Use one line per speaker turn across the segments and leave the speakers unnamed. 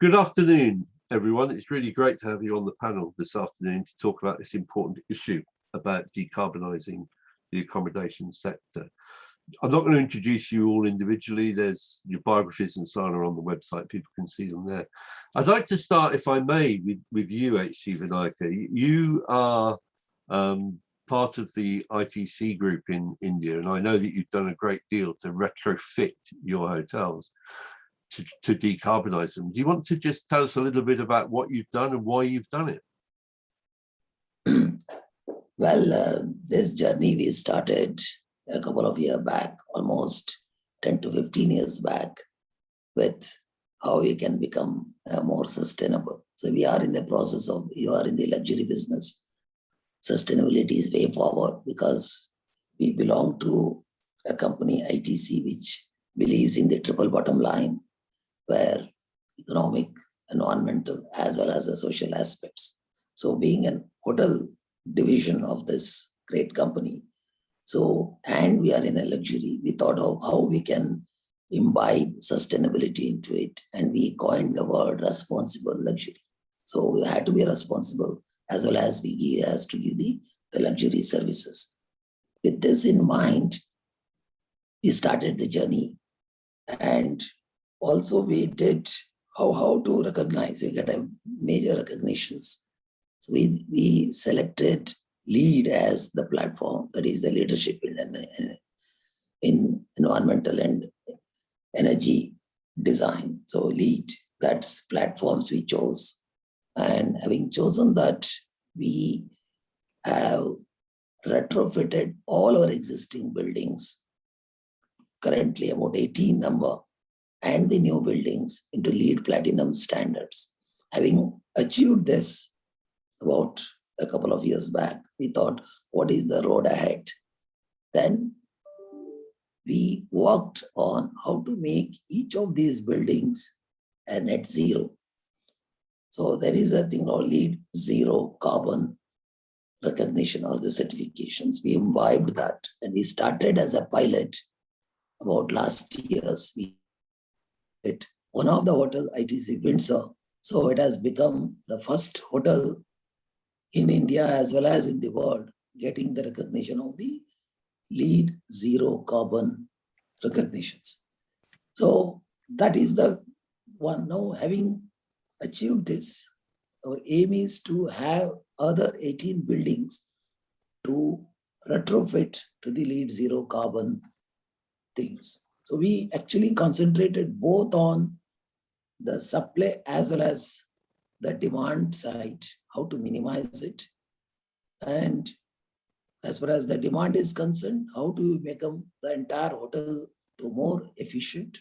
Good afternoon, everyone. It's really great to have you on the panel this afternoon to talk about this important issue about decarbonising the accommodation sector. I'm not going to introduce you all individually. There's your biographies and so on are on the website. People can see them there. I'd like to start, if I may, with you, H.C. Vinayaka. You are part of the ITC group in India, and I know that you've done a great deal to retrofit your hotels to decarbonise them. Do you want to just tell us a little bit about what you've done and why you've done it?
Well, this journey we started a couple of years back, almost 10 to 15 years back, with how we can become more sustainable. So we are in the process of, you are in the luxury business. Sustainability is way forward because we belong to a company, ITC, which believes in the triple bottom line, where economic, environmental, as well as the social aspects. So being an hotel division of this great company, and we are in a luxury, we thought of how we can imbibe sustainability into it, and we coined the word responsible luxury. So we had to be responsible as well as we has to give the luxury services. With this in mind, we started the journey, and also we did how to recognize. We get a major recognitions. So we selected LEED as the platform, that is the leadership in environmental and energy design. So LEED, that's platforms we chose. And having chosen that, we have retrofitted all our existing buildings, currently about 18 number, and the new buildings into LEED Platinum standards. Having achieved this about a couple of years back, we thought, what is the road ahead? Then we worked on how to make each of these buildings a net zero. So there is a thing called LEED Zero Carbon recognition or the certifications. We imbibed that, and we started as a pilot about last years. One of the hotels, ITC Windsor, so it has become the first hotel in India as well as in the world getting the recognition of the LEED Zero Carbon recognitions. So that is the one. Now, having achieved this, our aim is to have other 18 buildings to retrofit to the LEED Zero Carbon things. So we actually concentrated both on the supply as well as the demand side, how to minimize it. And as far as the demand is concerned, how to make the entire hotel to more efficient,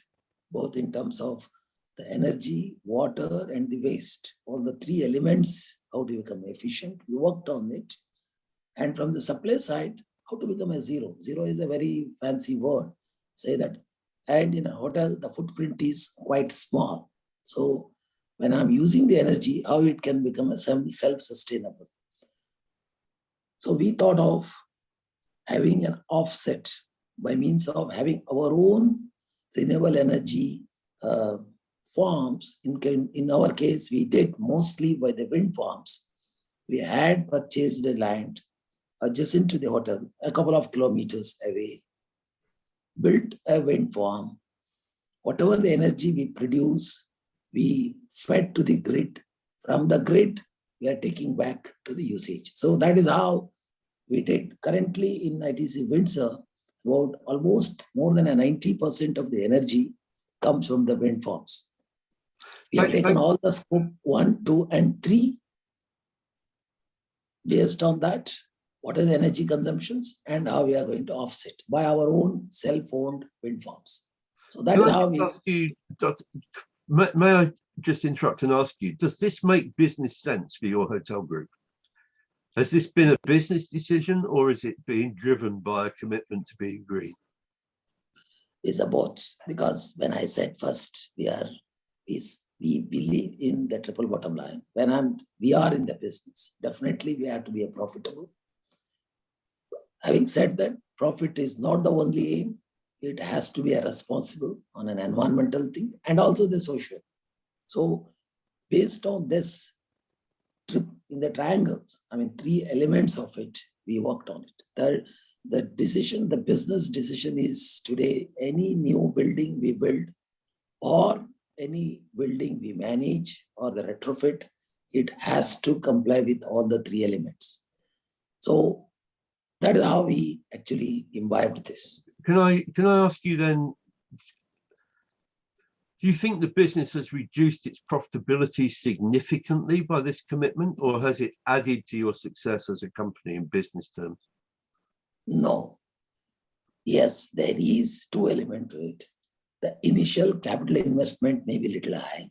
both in terms of the energy, water, and the waste. All the three elements, how to become efficient. We worked on it. And from the supply side, how to become a zero. Zero is a very fancy word. Say that. And in a hotel, the footprint is quite small. So when I'm using the energy, how it can become a self-sustainable. So we thought of having an offset by means of having our own renewable energy farms. In our case, we did mostly by the wind farms. We had purchased the land adjacent to the hotel, a couple of kilometers away, built a wind farm. Whatever the energy we produce, we fed to the grid. From the grid, we are taking back to the usage. So that is how we did. Currently in ITC Windsor, about almost more than 90% of the energy comes from the wind farms. We have taken all the scope 1, 2, and 3. Based on that, what are the energy consumptions and how we are going to offset by our own self-owned wind farms. So that is how we... Ask you,
may I just interrupt and ask you, does this make business sense for your hotel group? Has this been a business decision, or is it being driven by a commitment to being green?
It's a both, because when I said first, we believe in the triple bottom line. We are in the business, definitely we have to be profitable. Having said that, profit is not the only aim. It has to be a responsible on an environmental thing and also the social. So based on this trip in the triangles, I mean, 3 elements of it, we worked on it. The decision, the business decision is today, any new building we build or any building we manage or the retrofit, it has to comply with all the 3 elements. So that is how we actually imbibed this.
Can I ask you then, do you think the business has reduced its profitability significantly by this commitment, or has it added to your success as a company in business terms?
No. Yes, there is 2 elements to it. The initial capital investment may be a little high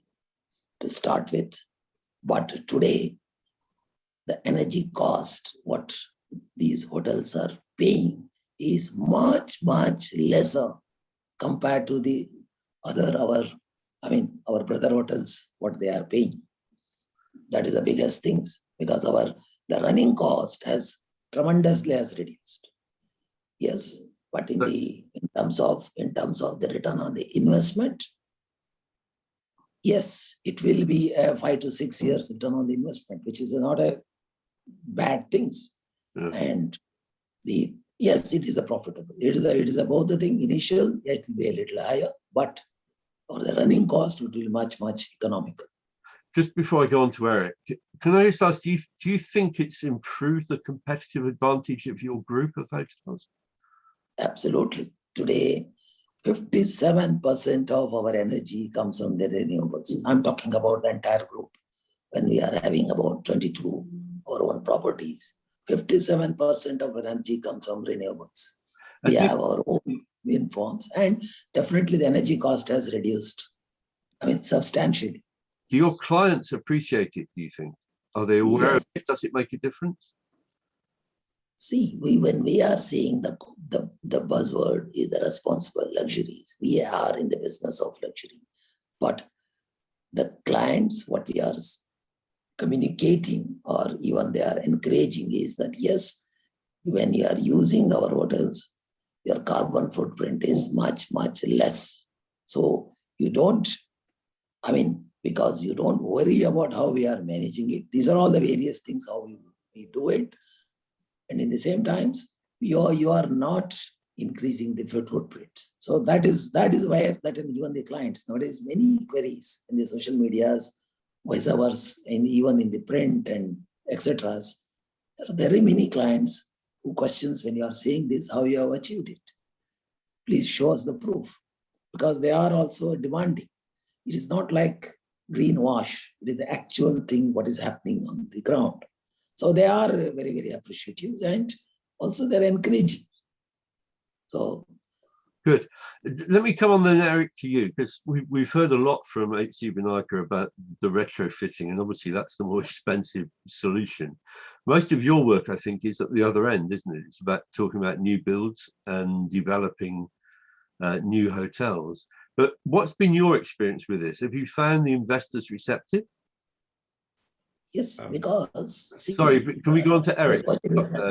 to start with, but today the energy cost, what these hotels are paying, is much, much lesser compared to the other, our brother hotels, what they are paying. That is the biggest things, because the running cost has tremendously reduced. Yes, but in terms of the return on the investment, yes, it will be a 5 to 6 years return on the investment, which is not a bad things.
Yeah.
And yes, it is a profitable. It is about the thing. Initial, it will be a little higher, but for the running cost, it will be much, much economical.
Just before I go on to Eric, can I just ask, do you think it's improved the competitive advantage of your group of hotels?
Absolutely. Today, 57% of our energy comes from the renewables. I'm talking about the entire group. When we are having about 22 our own properties, 57% of energy comes from renewables. We have our own wind farms, and definitely the energy cost has reduced, substantially.
Do your clients appreciate it, do you think? Are they aware of it? Does it make a difference?
See, when we are seeing the buzzword is the responsible luxuries. We are in the business of luxury. But the clients, what we are communicating or even they are encouraging is that, yes, when you are using our hotels, your carbon footprint is much, much less. So you don't, because you don't worry about how we are managing it. These are all the various things, how we do it. And in the same times, you are not increasing the footprint. So that is where even the clients, nowadays many queries in the social medias, voice overs, and even in the print and etc. There are many clients who questions when you are saying this, how you have achieved it. Please show us the proof, because they are also demanding. It is not like greenwash. It is the actual thing, what is happening on the ground. So they are very, very appreciative, and also they're encouraging. So
good. Let me come on then, Eric, to you, because we've heard a lot from HC Vinayaka about the retrofitting, and obviously that's the more expensive solution. Most of your work, I think, is at the other end, isn't it? It's about talking about new builds and developing new hotels. But what's been your experience with this? Have you found the investors receptive?
Yes, because
sorry, can we go on to Eric?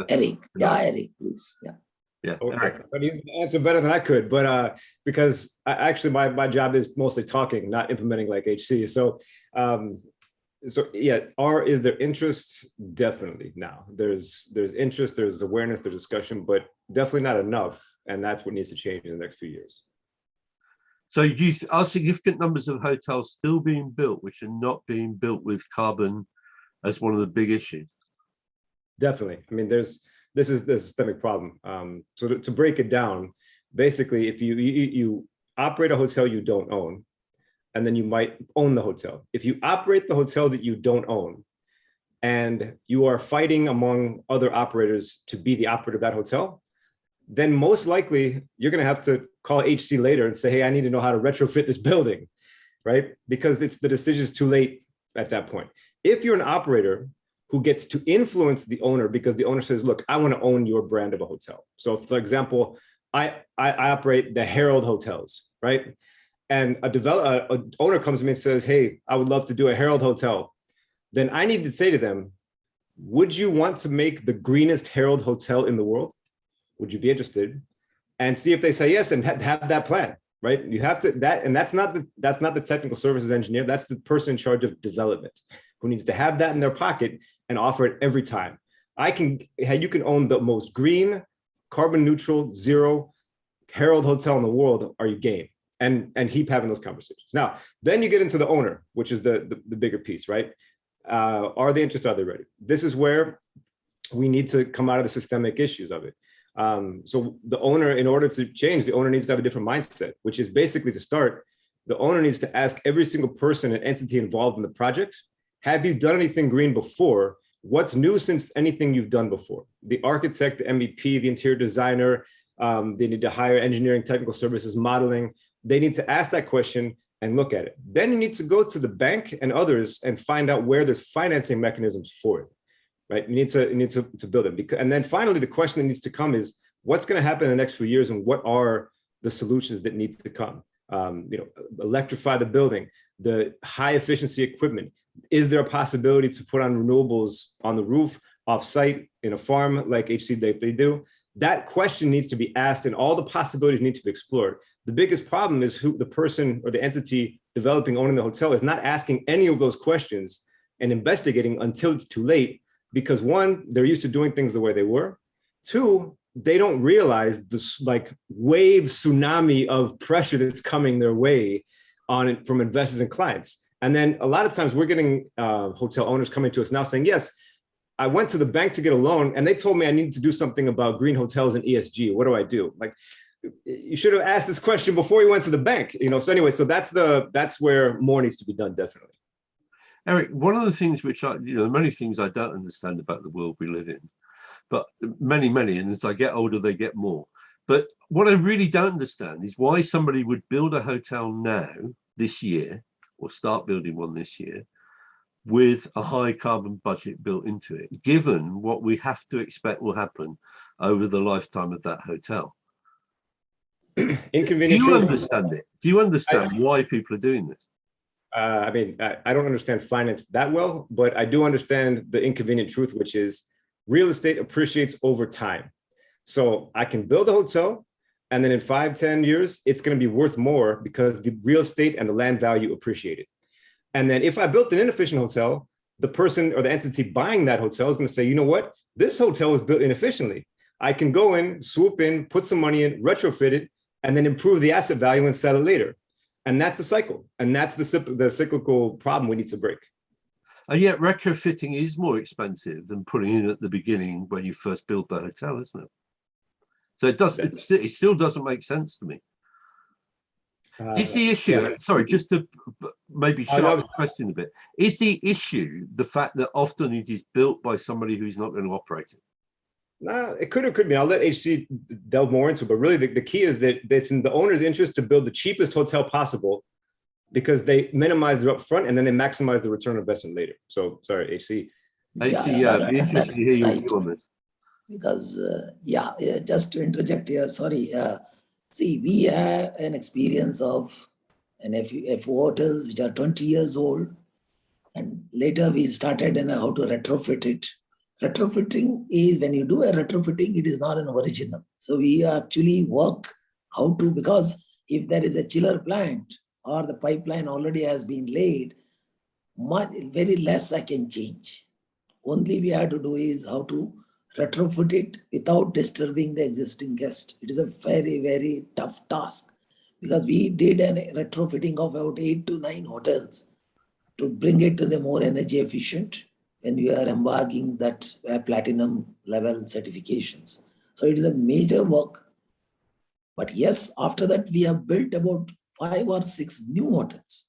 Eric, Eric, please.
Yeah. Okay. But you answer better than I could, but because actually my job is mostly talking, not implementing like HC. So yeah, is there interest? Definitely now. There's interest, there's awareness, there's discussion, but definitely not enough, and that's what needs to change in the next few years.
So are significant numbers of hotels still being built which are not being built with carbon as one of the big issues?
Definitely. This is the systemic problem. So to break it down, basically, if you operate a hotel you don't own, and then you might own the hotel. If you operate the hotel that you don't own, and you are fighting among other operators to be the operator of that hotel, then most likely you're going to have to call HC later and say, hey, I need to know how to retrofit this building, right? Because the decision is too late at that point. If you're an operator who gets to influence the owner because the owner says, look, I want to own your brand of a hotel. So for example, I operate the Herald hotels, right? And an owner comes to me and says, hey, I would love to do a Herald hotel. Then I need to say to them, would you want to make the greenest Herald hotel in the world? Would you be interested? And see if they say yes and have that plan. right? You have to and that's not the technical services engineer. That's the person in charge of development who needs to have that in their pocket and offer it every time. You can own the most green, carbon neutral, zero Herald hotel in the world. Are you game? And keep having those conversations. Now, then you get into the owner, which is the bigger piece, right? Are they interested? Are they ready? This is where we need to come out of the systemic issues of it. So the owner, in order to change, the owner needs to have a different mindset, which is basically to start, the owner needs to ask every single person and entity involved in the project, have you done anything green before? What's new since anything you've done before? The architect, the MEP, the interior designer, they need to hire engineering, technical services, modeling. They need to ask that question and look at it. Then you need to go to the bank and others and find out where there's financing mechanisms for it, right? You need to build it. And then finally, the question that needs to come is, what's going to happen in the next few years and what are the solutions that needs to come? Electrify the building, the high efficiency equipment. Is there a possibility to put on renewables on the roof, off-site, in a farm like HC they do? That question needs to be asked and all the possibilities need to be explored. The biggest problem is who the person or the entity developing, owning the hotel is not asking any of those questions and investigating until it's too late, because one, they're used to doing things the way they were. Two, they don't realize this like wave tsunami of pressure that's coming their way on it from investors and clients. And then a lot of times we're getting hotel owners coming to us now saying, yes, I went to the bank to get a loan and they told me I needed to do something about green hotels and ESG. What do I do? Like, you should have asked this question before you went to the bank, So anyway, so that's where more needs to be done, definitely.
Eric, one of the things which many things I don't understand about the world we live in, but many, and as I get older, they get more. But what I really don't understand is why somebody would build a hotel now, this year, or start building one this year, with a high carbon budget built into it, given what we have to expect will happen over the lifetime of that hotel.
Inconvenient.
Do you understand it? Do you understand why people are doing this?
I mean, I don't understand finance that well, but I do understand the inconvenient truth, which is real estate appreciates over time. So I can build a hotel and then in 5-10 years, it's going to be worth more because the real estate and the land value appreciated. And then if I built an inefficient hotel, the person or the entity buying that hotel is going to say, you know what, this hotel was built inefficiently. I can go in, swoop in, put some money in, retrofit it, and then improve the asset value and sell it later. And that's the cycle. And that's the cyclical problem we need to break.
And yet retrofitting is more expensive than putting in at the beginning when you first build the hotel, isn't it? So it still doesn't make sense to me. Is the issue, sorry, just to maybe sharpen the question a bit, is the issue the fact that often it is built by somebody who's not going to operate it?
Nah, it could or could be. I'll let HC delve more into it, but really the key is that it's in the owner's interest to build the cheapest hotel possible because they minimize their upfront and then they maximize the return on investment later. So sorry, HC.
HC, be interested to hear your view on this.
Because, just to interject here, sorry. See, we have an experience of F hotels which are 20 years old, and later we started on how to retrofit it. Retrofitting is, when you do a retrofitting, it is not an original. So we actually work how to, because if there is a chiller plant or the pipeline already has been laid, very less I can change. Only we have to do is how to retrofit it without disturbing the existing guest. It is a very, very tough task because we did a retrofitting of about 8 to 9 hotels to bring it to the more energy efficient when we are embarking that platinum level certifications. So it is a major work. But yes, after that, we have built about 5 or 6 new hotels.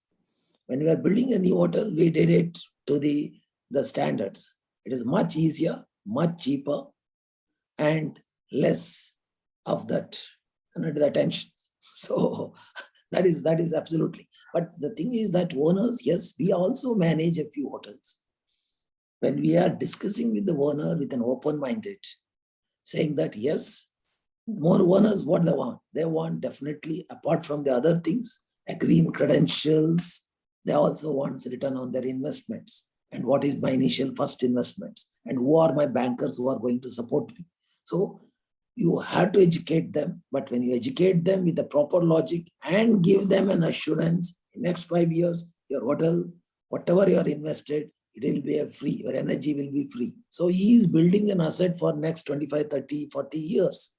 When we are building a new hotel, we did it to the standards. It is much easier, much cheaper, and less of that the tensions. So that is absolutely. But the thing is that owners, yes, we also manage a few hotels. When we are discussing with the owner with an open-minded, saying that yes, more owners, what they want definitely, apart from the other things, a green credentials, they also want return on their investments. And what is my initial first investments? And who are my bankers who are going to support me? So you have to educate them, but when you educate them with the proper logic and give them an assurance, in next 5 years, your hotel, whatever you are invested, it will be a free, your energy will be free. So he is building an asset for next 25, 30, 40 years.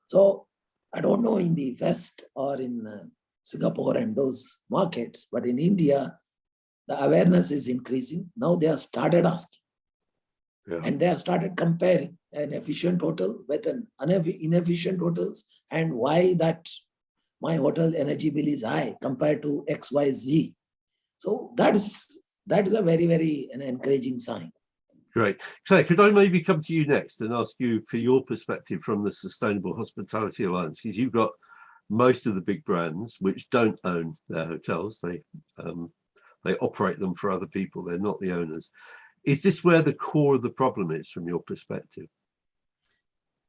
So I don't know in the West or in Singapore and those markets, but in India, the awareness is increasing. Now they have started asking.
Yeah.
And they have started comparing an efficient hotel with an inefficient hotels and why that my hotel energy bill is high compared to XYZ. So that is a very, very encouraging sign.
Great. Claire, could I maybe come to you next and ask you for your perspective from the Sustainable Hospitality Alliance? Because you've got most of the big brands which don't own their hotels. They operate them for other people. They're not the owners. Is this where the core of the problem is from your perspective?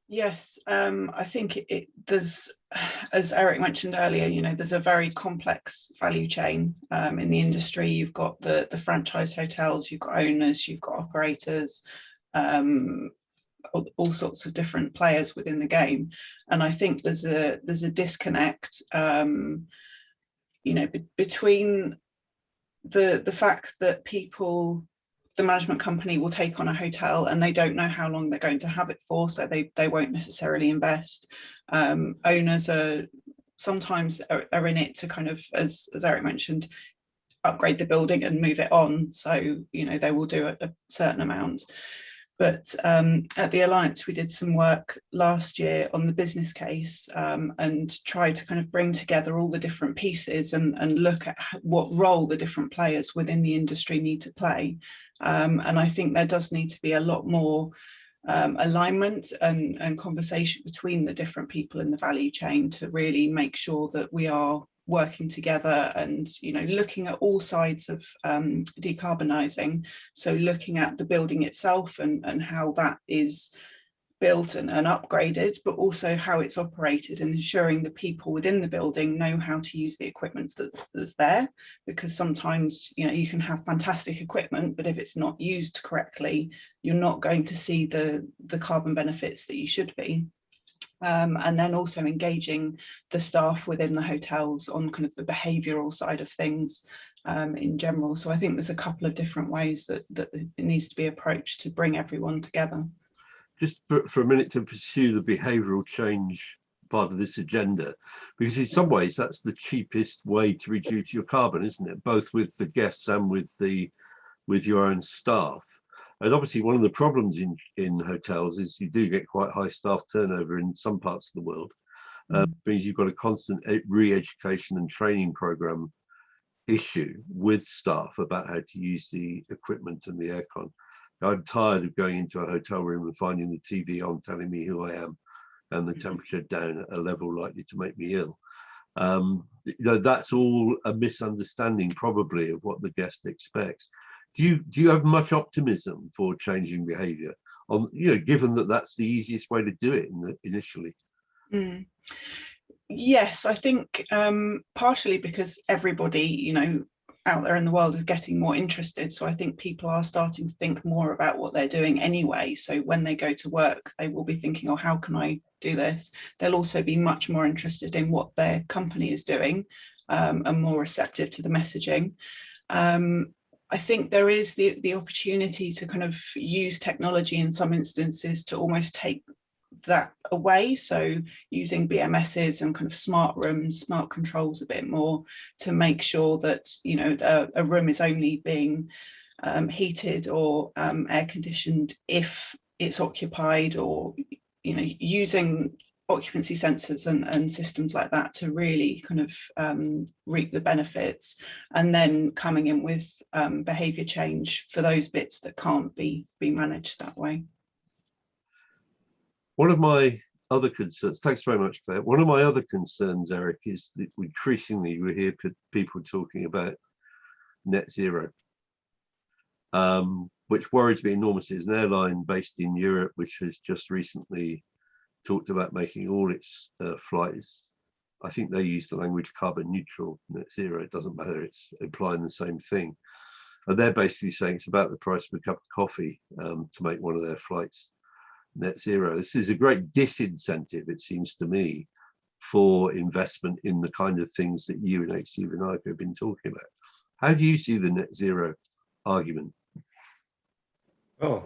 Yes, I think there's, as Eric mentioned earlier, there's a very complex value chain in the industry. You've got the franchise hotels, you've got owners, you've got operators, all sorts of different players within the game. And I think there's a disconnect, between the fact that the management company will take on a hotel and they don't know how long they're going to have it for, so they won't necessarily invest. Owners are sometimes are in it to kind of, as Eric mentioned, upgrade the building and move it on. So, they will do a certain amount. But at the Alliance, we did some work last year on the business case and try to kind of bring together all the different pieces and look at what role the different players within the industry need to play. And I think there does need to be a lot more alignment and conversation between the different people in the value chain to really make sure that we are working together and looking at all sides of decarbonising. So looking at the building itself and how that is built and upgraded, but also how it's operated and ensuring the people within the building know how to use the equipment that's there, because sometimes you can have fantastic equipment, but if it's not used correctly, you're not going to see the carbon benefits that you should be. And then also engaging the staff within the hotels on kind of the behavioural side of things in general. So I think there's a couple of different ways that it needs to be approached to bring everyone together.
Just for a minute to pursue the behavioural change part of this agenda, because in some ways that's the cheapest way to reduce your carbon, isn't it? Both with the guests and with your own staff. And obviously one of the problems in hotels is you do get quite high staff turnover in some parts of the world. Means you've got a constant re-education and training program issue with staff about how to use the equipment and the aircon. I'm tired of going into a hotel room and finding the TV on telling me who I am and the temperature down at a level likely to make me ill. That's all a misunderstanding probably of what the guest expects. Do you have much optimism for changing behaviour on, given that that's the easiest way to do it initially?
Yes, I think partially because everybody, out there in the world is getting more interested. So I think people are starting to think more about what they're doing anyway. So when they go to work, they will be thinking, oh, how can I do this? They'll also be much more interested in what their company is doing and more receptive to the messaging. I think there is the opportunity to kind of use technology in some instances to almost take that away. So using BMSs and kind of smart rooms, smart controls a bit more to make sure that, a room is only being heated or air conditioned if it's occupied, or, using occupancy sensors and systems like that to really kind of reap the benefits, and then coming in with behaviour change for those bits that can't be managed that way.
One of my other concerns, thanks very much, Claire. One of my other concerns, Eric, is that increasingly we hear people talking about net zero, which worries me enormously. As an airline based in Europe, which has just recently talked about making all its flights, I think they use the language carbon neutral, net zero. It doesn't matter, it's implying the same thing. And they're basically saying it's about the price of a cup of coffee to make one of their flights net zero. This is a great disincentive, it seems to me, for investment in the kind of things that you and HC Vinayaka have been talking about. How do you see the net zero argument?
Oh,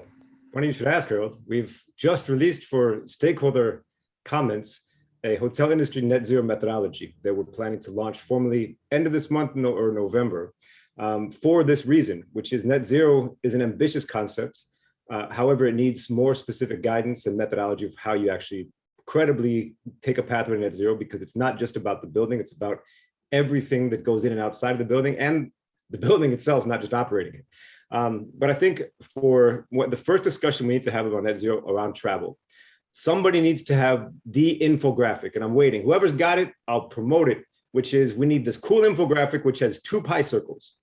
funny you should ask, Harold. We've just released for stakeholder comments a hotel industry net zero methodology that we're planning to launch formally end of this month or November, for this reason, which is net zero is an ambitious concept. However, it needs more specific guidance and methodology of how you actually credibly take a pathway to net zero, because it's not just about the building, it's about everything that goes in and outside of the building, and the building itself, not just operating it. But I think for what the first discussion we need to have about net zero around travel, somebody needs to have the infographic, and I'm waiting. Whoever's got it, I'll promote it, which is we need this cool infographic which has 2 pie circles.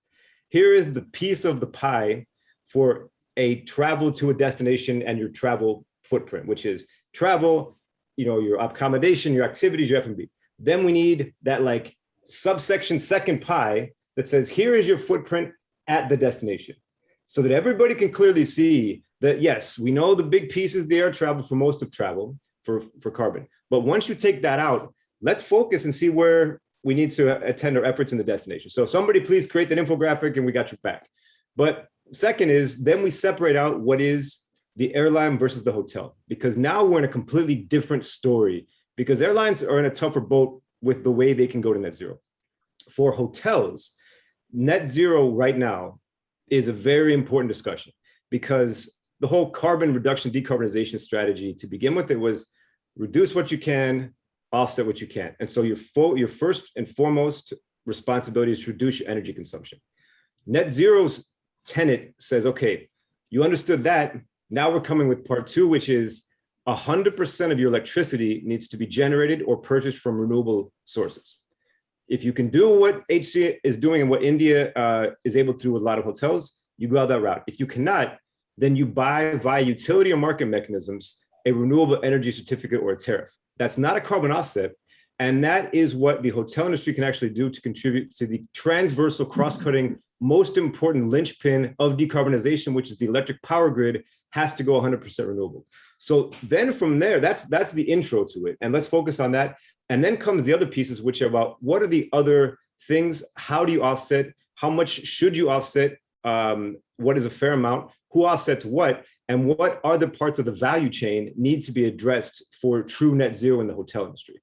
Here is the piece of the pie for a travel to a destination and your travel footprint, which is travel, your accommodation, your activities, your F&B. Then we need that like subsection second pie that says, here is your footprint at the destination, so that everybody can clearly see that, yes, we know the big pieces the air travel for most of travel for carbon. But once you take that out, let's focus and see where we need to attend our efforts in the destination. So somebody please create that infographic and we got your back. But second is, then we separate out what is the airline versus the hotel, because now we're in a completely different story, because airlines are in a tougher boat with the way they can go to net zero. For hotels, net zero right now is a very important discussion, because the whole carbon reduction decarbonization strategy to begin with, it was reduce what you can, offset what you can't. And so your first and foremost responsibility is to reduce your energy consumption. Net zero's tenet says, okay, you understood that. Now we're coming with part 2, which is 100% of your electricity needs to be generated or purchased from renewable sources. If you can do what HC is doing and what India is able to do with a lot of hotels, you go out that route. If you cannot, then you buy via utility or market mechanisms a renewable energy certificate or a tariff. That's not a carbon offset. And that is what the hotel industry can actually do to contribute to the transversal cross-cutting, most important linchpin of decarbonization, which is the electric power grid has to go 100% renewable. So then from there, that's the intro to it. And let's focus on that. And then comes the other pieces, which are about what are the other things? How do you offset? How much should you offset? What is a fair amount? Who offsets what? And what other parts of the value chain need to be addressed for true net zero in the hotel industry?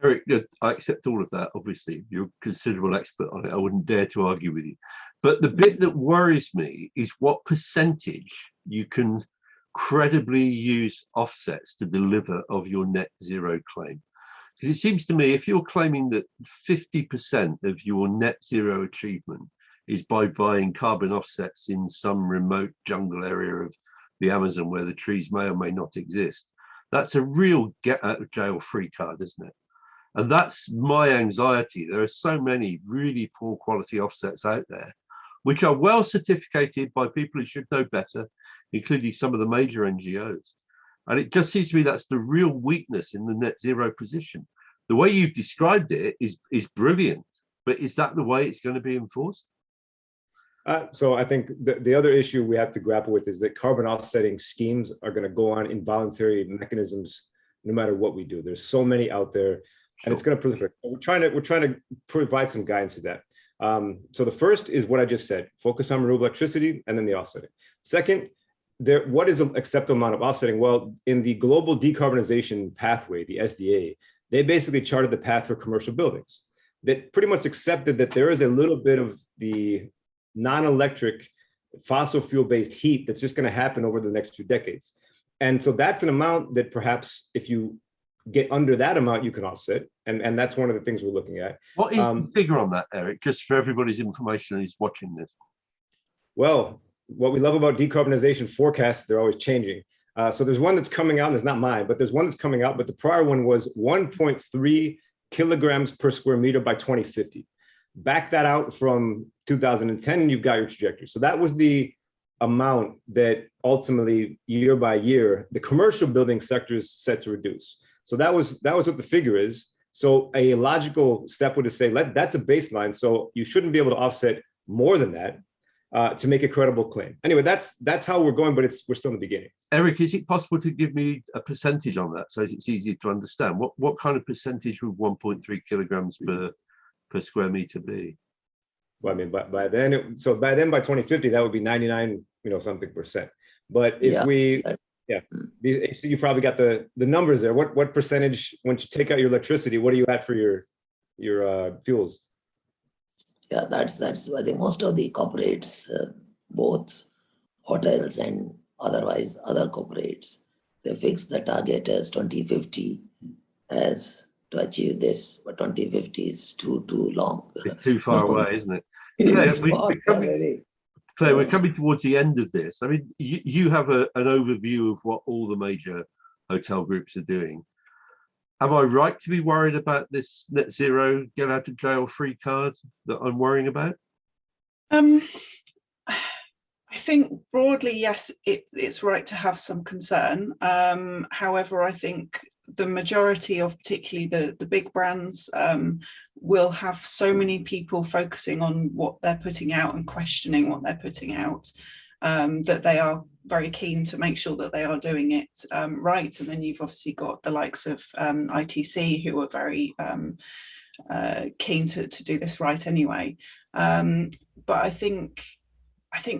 Eric, I accept all of that. Obviously, you're a considerable expert on it. I wouldn't dare to argue with you. But the bit that worries me is what percentage you can credibly use offsets to deliver of your net zero claim. Because it seems to me, if you're claiming that 50% of your net zero achievement is by buying carbon offsets in some remote jungle area of the Amazon where the trees may or may not exist, that's a real get out of jail free card, isn't it? And that's my anxiety. There are so many really poor quality offsets out there, which are well certificated by people who should know better, including some of the major NGOs. And it just seems to me that's the real weakness in the net zero position. The way you've described it is brilliant, but is that the way it's going to be enforced?
So I think the other issue we have to grapple with is that carbon offsetting schemes are going to go on involuntary mechanisms no matter what we do. There's so many out there, and it's going to proliferate. We're trying to provide some guidance to that. So the first is what I just said: focus on renewable electricity, and then the offsetting. Second, what is an acceptable amount of offsetting? Well, in the global decarbonization pathway, the SDA, they basically charted the path for commercial buildings that pretty much accepted that there is a little bit of the non-electric fossil fuel-based heat that's just going to happen over the next 2 decades. And so that's an amount that perhaps if you get under that amount, you can offset. And that's one of the things we're looking at.
What is the figure on that, Eric, just for everybody's information who's watching this?
Well, what we love about decarbonization forecasts, they're always changing. So there's one that's coming out, and it's not mine, but there's one that's coming out, but the prior one was 1.3 kilograms per square meter by 2050. Back that out from 2010, and you've got your trajectory. So that was the amount that ultimately, year by year, the commercial building sector is set to reduce. So that was what the figure is. So a logical step would say, that's a baseline. So you shouldn't be able to offset more than that. to make a credible claim. Anyway, that's how we're going, but we're still in the beginning.
Eric, is it possible to give me a percentage on that so it's easier to understand? What kind of percentage would 1.3 kilograms per square meter be?
Well, I mean, by then, by 2050, that would be 99, something percent. But if you probably got the numbers there. What percentage, once you take out your electricity, what are you at for your fuels?
Yeah, that's I think most of the corporates, both hotels and otherwise other corporates, they fix the target as 2050 as to achieve this, but 2050 is too long.
It's too far away, isn't it?
Claire,
we're coming towards the end of this. I mean, you have an overview of what all the major hotel groups are doing. Am I right to be worried about this net zero get out of jail free card that I'm worrying about?
I think broadly, yes, it's right to have some concern. However, I think the majority of particularly the big brands will have so many people focusing on what they're putting out and questioning what they're putting out, that they are very keen to make sure that they are doing it right. And then you've obviously got the likes of ITC, who are very keen to do this right anyway. But I think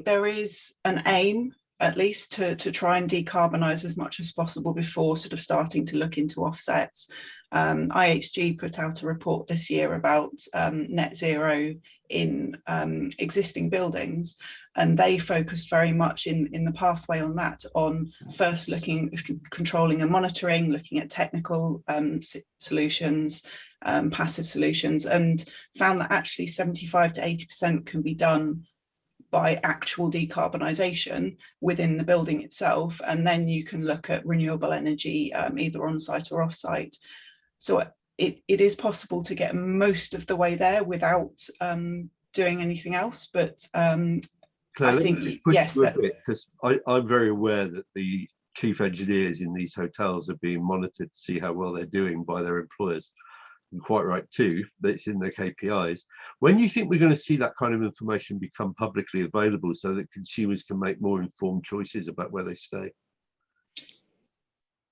there is an aim, at least, to try and decarbonise as much as possible before sort of starting to look into offsets. IHG put out a report this year about net zero in existing buildings, and they focused very much in the pathway on that, on first looking, controlling and monitoring, looking at technical solutions, passive solutions, and found that actually 75 to 80% can be done by actual decarbonisation within the building itself, and then you can look at renewable energy either on site or off site. So it is possible to get most of the way there without doing anything else, but
Claire,
I think yes,
because I'm very aware that the chief engineers in these hotels are being monitored to see how well they're doing by their employers. And quite right too, that it's in their KPIs. When do you think we're going to see that kind of information become publicly available so that consumers can make more informed choices about where they stay?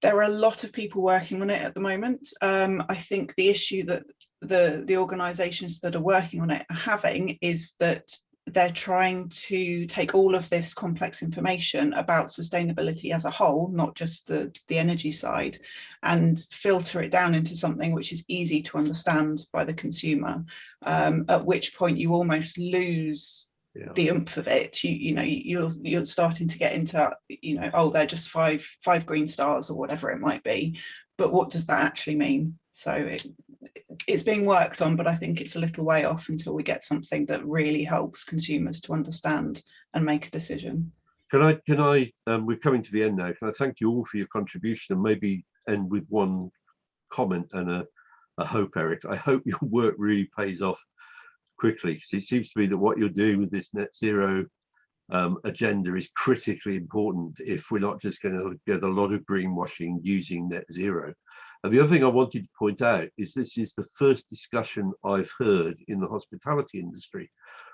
There are a lot of people working on it at the moment. I think the issue that the organisations that are working on it are having is that they're trying to take all of this complex information about sustainability as a whole, not just the energy side, and filter it down into something which is easy to understand by the consumer, at which point you almost lose the oomph of it. You're starting to get into, oh, they're just five green stars or whatever it might be, but what does that actually mean? So it's being worked on, but I think it's a little way off until we get something that really helps consumers to understand and make a decision.
Can I we're coming to the end now. Can I thank you all for your contribution, and maybe end with one comment and a hope, Eric? I hope your work really pays off quickly, because it seems to me that what you're doing with this net zero agenda is critically important if we're not just going to get a lot of greenwashing using net zero. And the other thing I wanted to point out is this is the first discussion I've heard in the hospitality industry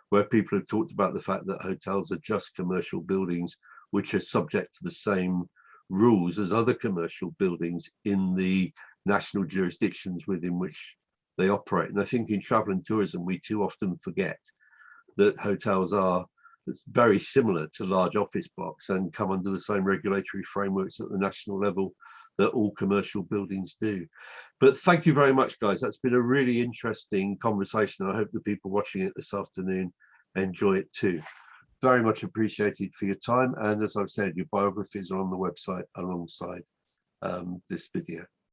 where people have talked about the fact that hotels are just commercial buildings which are subject to the same rules as other commercial buildings in the national jurisdictions within which they operate. And I think in travel and tourism, we too often forget that hotels are very similar to large office blocks and come under the same regulatory frameworks at the national level that all commercial buildings do. But thank you very much, guys. That's been a really interesting conversation. I hope the people watching it this afternoon enjoy it too. Very much appreciated for your time. And as I've said, your biographies are on the website alongside this video.